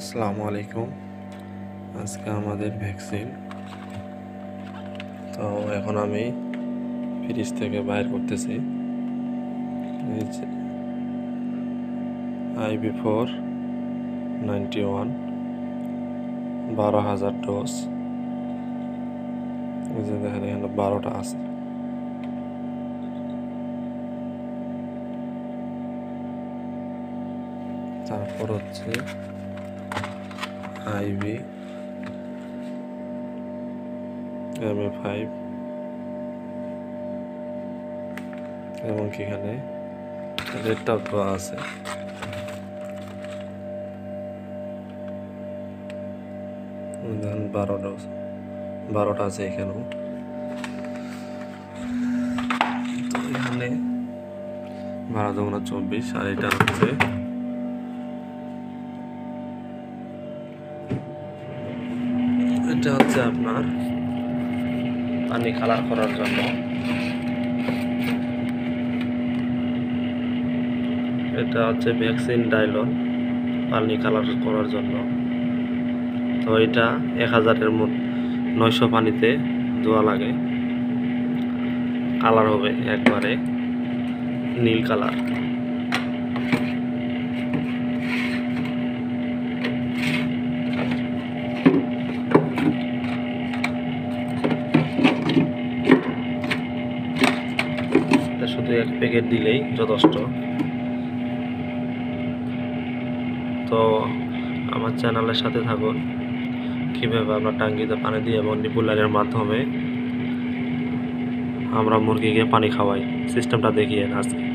আসসালামু আলাইকুম। আজকে আমাদের ভ্যাকসিন। তো এখন আমি ফ্রিজ থেকে বাইর করতেছি IV4-91 12,000 ডোজ। এই যে দেখেন এখানে 12টা আছে। তারপর হচ্ছে IV-MA5 এবং এখানে রেডটাও দেওয়া আছে। দেখেন 12টা আছে এখানেও। তো এখানে 12-24 আর এটা হচ্ছে আপনার পানি কালার করার জন্য। এটা হচ্ছে ভ্যাকসিন ডাইলন পানি কালার করার জন্য। তো এটা 1000-এর 900 পানিতে ধোয়া লাগে, কালার হবে একবারে নীল কালার। শুধু এক প্যাকেট দিলেই যথেষ্ট। তো আমার চ্যানেলের সাথে থাকুন, কীভাবে আমরা টাঙ্কিতে পানি দিয়ে এবং নিপুলারের মাধ্যমে আমরা মুরগিকে পানি খাওয়াই, সিস্টেমটা দেখিয়ে আজকে।